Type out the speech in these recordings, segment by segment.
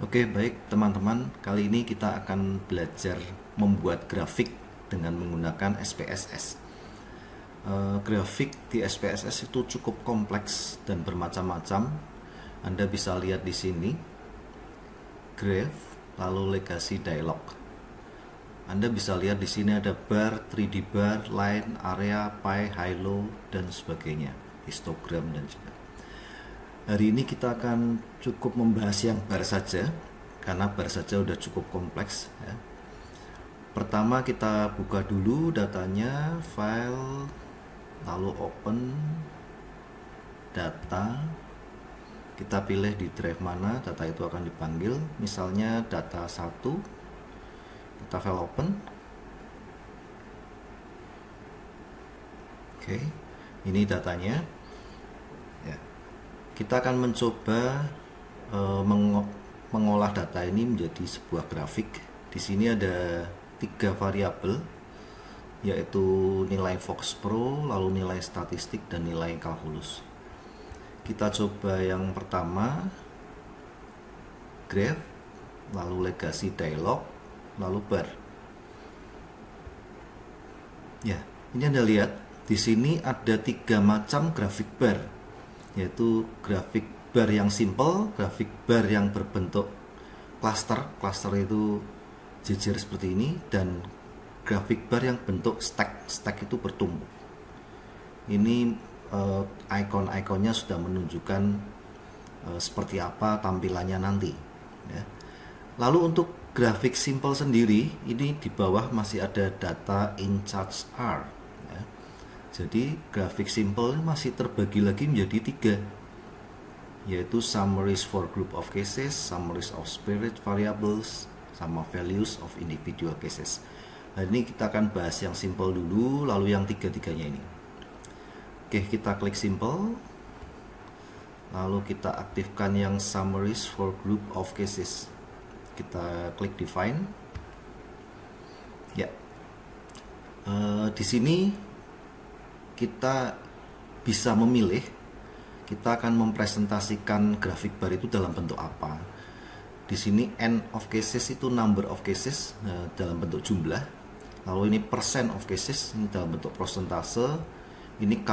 Oke, baik teman-teman. Kali ini kita akan belajar membuat grafik dengan menggunakan SPSS. Grafik di SPSS itu cukup kompleks dan bermacam-macam. Anda bisa lihat di sini, graph, lalu legacy dialog. Anda bisa lihat di sini ada bar, 3D bar, line, area, pie, high-low, dan sebagainya, histogram dan juga. Hari ini kita akan cukup membahas yang bar saja, karena bar saja udah cukup kompleks ya. Pertama kita buka dulu datanya, file, lalu open, data. Kita pilih di drive mana data itu akan dipanggil, misalnya data 1. Kita file open. Oke, ini datanya ya. Kita akan mencoba mengolah data ini menjadi sebuah grafik. Di sini ada 3 variabel, yaitu nilai Fox Pro, lalu nilai statistik, dan nilai kalkulus. Kita coba yang pertama, graph, lalu legacy dialog, lalu bar. Ya, ini Anda lihat di sini ada 3 macam grafik bar, yaitu grafik bar yang simple, grafik bar yang berbentuk cluster itu jejer seperti ini, dan grafik bar yang bentuk stack itu bertumpuk. Ini icon-iconnya sudah menunjukkan seperti apa tampilannya nanti ya. Lalu untuk grafik simple sendiri, ini di bawah masih ada data in charts R ya. Jadi grafik simple masih terbagi lagi menjadi 3, yaitu summaries for group of cases, summaries of spirit variables, sama values of individual cases. Nah, ini kita akan bahas yang simple dulu, lalu yang 3-3-nya ini. Oke, kita klik simple, lalu kita aktifkan yang summaries for group of cases. Kita klik define. Ya, di sini kita bisa memilih kita akan mempresentasikan grafik bar itu dalam bentuk apa. Di sini n of cases itu number of cases dalam bentuk jumlah. Lalu ini percent of cases ini dalam bentuk persentase. Ini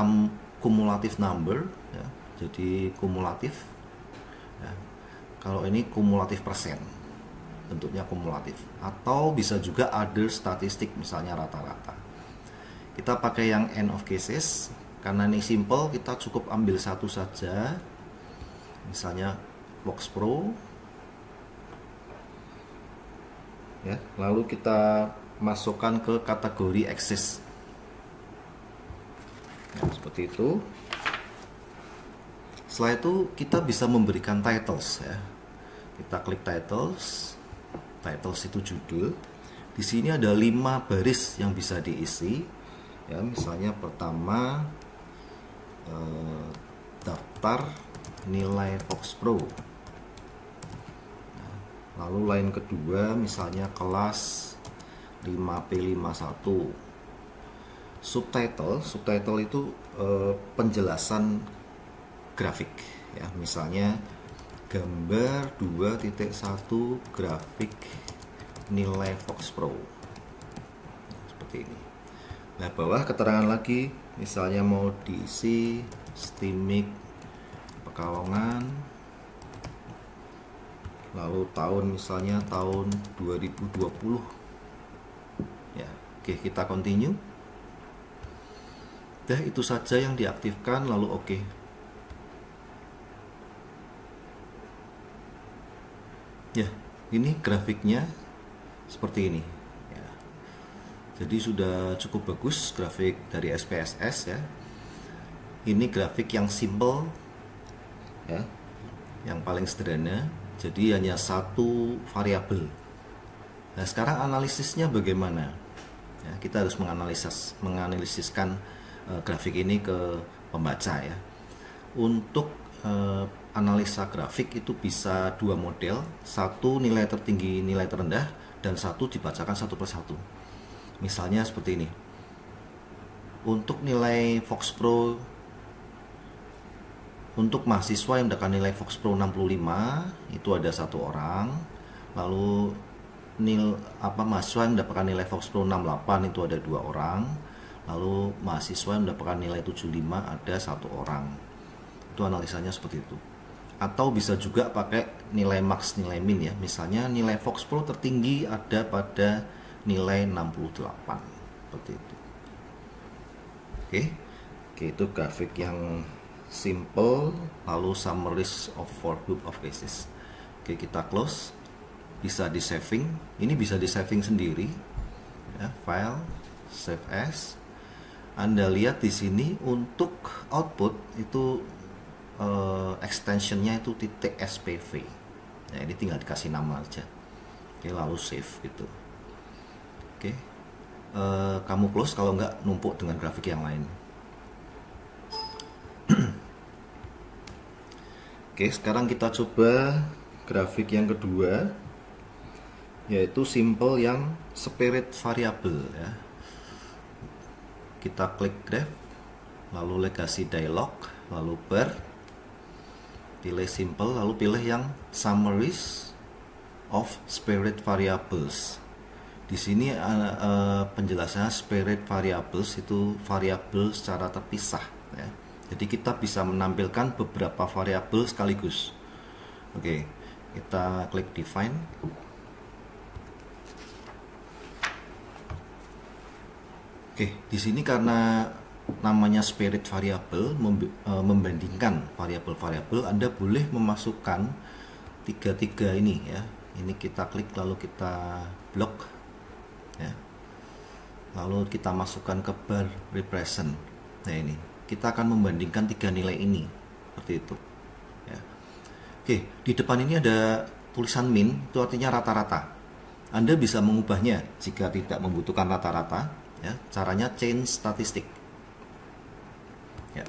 cumulative number ya, jadi kumulatif ya. Kalau ini kumulatif persen, bentuknya kumulatif. Atau bisa juga other statistik, misalnya rata-rata. Kita pakai yang n of cases. Karena ini simple, kita cukup ambil satu saja, misalnya Fox Pro ya. Lalu kita masukkan ke kategori axis ya, seperti itu. Setelah itu kita bisa memberikan titles ya. Kita klik titles itu judul. Di sini ada 5 baris yang bisa diisi ya. Misalnya pertama, daftar nilai Fox Pro. Lalu line kedua misalnya kelas 5P51. Subtitle itu penjelasan grafik ya. Misalnya gambar 2.1 grafik nilai Fox Pro. Seperti ini. Nah, bawah keterangan lagi, misalnya mau diisi Stimik Pekalongan, lalu tahun misalnya tahun 2020 ya. Oke, kita continue. Dah, itu saja yang diaktifkan, lalu oke. Ya, ini grafiknya seperti ini ya. Jadi sudah cukup bagus grafik dari SPSS ya. Ini grafik yang simple ya, yang paling sederhana. Jadi hanya satu variabel. Nah, sekarang analisisnya bagaimana? Ya, kita harus menganalisiskan grafik ini ke pembaca ya. Untuk analisa grafik itu bisa 2 model, satu nilai tertinggi, nilai terendah, dan satu dibacakan satu persatu. Misalnya seperti ini. Untuk nilai Fox Pro Untuk mahasiswa yang mendapatkan nilai Fox Pro 65 itu ada 1 orang. Lalu mahasiswa yang mendapatkan nilai Fox Pro 68 itu ada 2 orang. Lalu mahasiswa yang mendapatkan nilai 75 ada 1 orang. Itu analisanya seperti itu. Atau bisa juga pakai nilai max, nilai min ya. Misalnya nilai Fox Pro tertinggi ada pada nilai 68 seperti itu. Oke, itu grafik yang simple, lalu summaries of for group of cases. Oke, kita close. Bisa di saving. Ini bisa di saving sendiri ya, file save as. Anda lihat di sini untuk output itu extensionnya itu .spv. Nah, ini tinggal dikasih nama aja. Oke, lalu save gitu. Oke, kamu close kalau nggak numpuk dengan grafik yang lain. Oke, sekarang kita coba grafik yang kedua, yaitu simple yang spirit variable ya. Kita klik graph, lalu legacy dialog, lalu bar, pilih simple, lalu pilih yang summaries of spirit variables. Di sini penjelasannya spirit variables itu variabel secara terpisah ya. Jadi kita bisa menampilkan beberapa variabel sekaligus. Oke, kita klik define. Oke, di sini karena namanya spirit variable membandingkan variabel-variabel, Anda boleh memasukkan tiga ini ya. Ini kita klik lalu kita blok ya. Lalu kita masukkan ke bar represent. Nah, ini kita akan membandingkan 3 nilai ini seperti itu ya. Oke, di depan ini ada tulisan min, itu artinya rata-rata. Anda bisa mengubahnya jika tidak membutuhkan rata-rata ya. Caranya change statistik ya.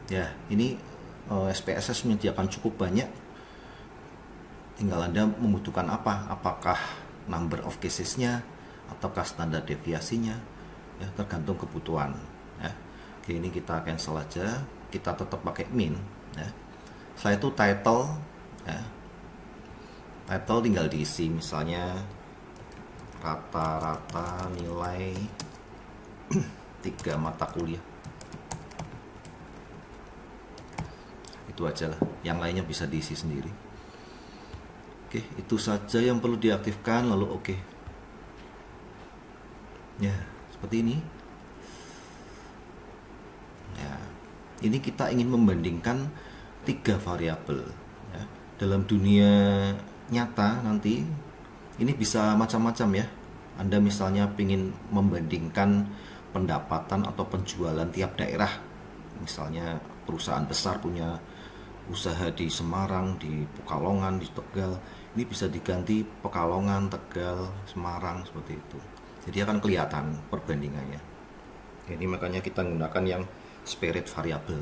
Ya, ini SPSS menyediakan cukup banyak, tinggal Anda membutuhkan apa, apakah number of casesnya ataukah standar deviasinya ya, tergantung kebutuhan ya. Oke, ini kita cancel aja, kita tetap pakai min ya. Setelah itu title ya. Title tinggal diisi misalnya rata-rata nilai 3 mata kuliah. Itu aja lah, yang lainnya bisa diisi sendiri. Oke, itu saja yang perlu diaktifkan, lalu oke. Ya, seperti ini. Ya, ini kita ingin membandingkan 3 variabel ya. Dalam dunia nyata nanti ini bisa macam-macam ya. Anda misalnya ingin membandingkan pendapatan atau penjualan tiap daerah. Misalnya perusahaan besar punya usaha di Semarang, di Pekalongan, di Tegal. Ini bisa diganti Pekalongan, Tegal, Semarang seperti itu. Jadi akan kelihatan perbandingannya. Jadi makanya kita menggunakan yang spirit variable.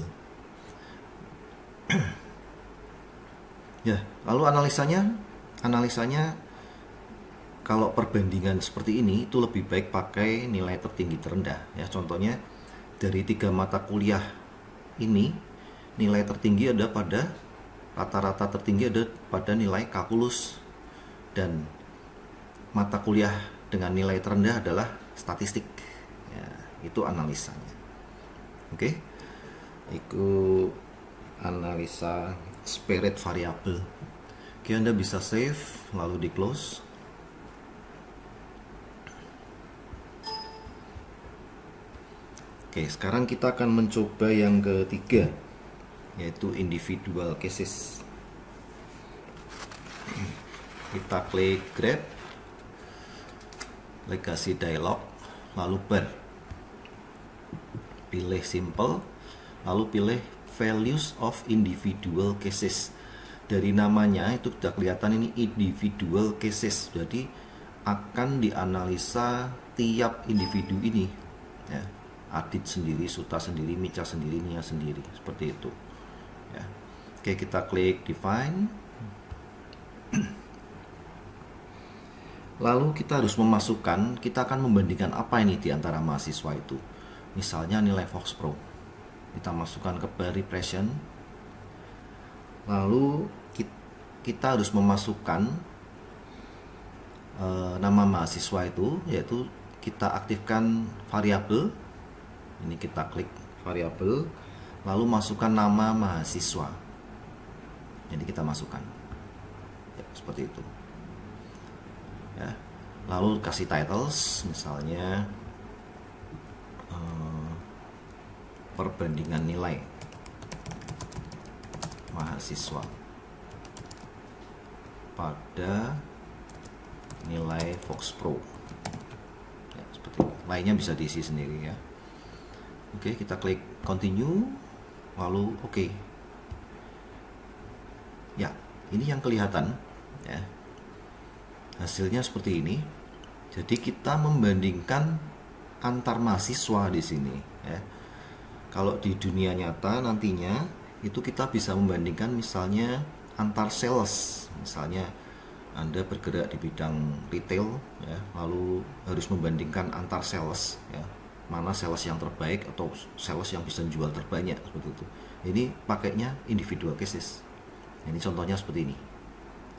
Ya, lalu analisanya kalau perbandingan seperti ini itu lebih baik pakai nilai tertinggi terendah ya. Contohnya dari 3 mata kuliah ini, nilai tertinggi ada pada rata-rata tertinggi ada pada nilai kalkulus, dan mata kuliah dengan nilai terendah adalah statistik ya, itu analisanya. Oke, itu analisa spirit variable. Oke, Anda bisa save lalu di close. Oke, sekarang kita akan mencoba yang ketiga, yaitu individual cases. Kita klik grab, legacy dialog, lalu bar, pilih simple, lalu pilih values of individual cases. Dari namanya itu sudah kelihatan ini individual cases, jadi akan dianalisa tiap individu ini ya. Adit sendiri, Suta sendiri, Mica sendiri, Nia sendiri, seperti itu ya. Oke, kita klik define. Lalu kita harus memasukkan, kita akan membandingkan apa ini di antara mahasiswa itu. Misalnya nilai Fox Pro, kita masukkan ke bar repression, Lalu kita harus memasukkan nama mahasiswa itu, yaitu kita aktifkan variabel. Ini kita klik variabel, lalu masukkan nama mahasiswa. Jadi kita masukkan ya, seperti itu ya. Lalu kasih titles, misalnya perbandingan nilai mahasiswa pada nilai Fox Pro ya, seperti itu. Lainnya bisa diisi sendiri ya. Oke, kita klik continue, lalu oke. Ya, ini yang kelihatan ya, hasilnya seperti ini. Jadi kita membandingkan antar mahasiswa di sini ya. Kalau di dunia nyata nantinya itu kita bisa membandingkan misalnya antar sales, misalnya Anda bergerak di bidang retail ya, lalu harus membandingkan antar sales ya, mana sales yang terbaik atau sales yang bisa jual terbanyak, seperti itu. Ini pakainya individual cases. Ini contohnya seperti ini.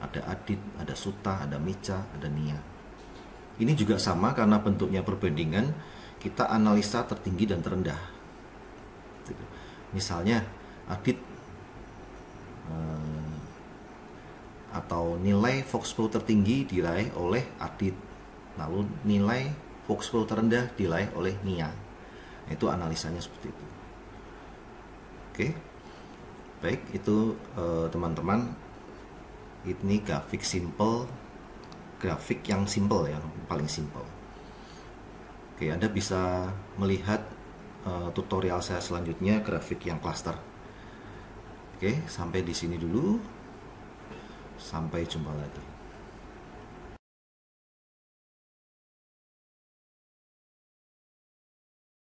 Ada Adit, ada Suta, ada Mica, ada Nia. Ini juga sama karena bentuknya perbandingan, kita analisa tertinggi dan terendah. Misalnya Adit atau nilai Fox Pro tertinggi diraih oleh Adit, lalu nilai Fox Pro terendah diraih oleh Nia. Itu analisanya seperti itu. Oke, baik, itu teman-teman, ini grafik simple, grafik yang simple, yang paling simple. Oke, Anda bisa melihat tutorial saya selanjutnya grafik yang cluster. Oke, sampai di sini dulu. Sampai jumpa lagi.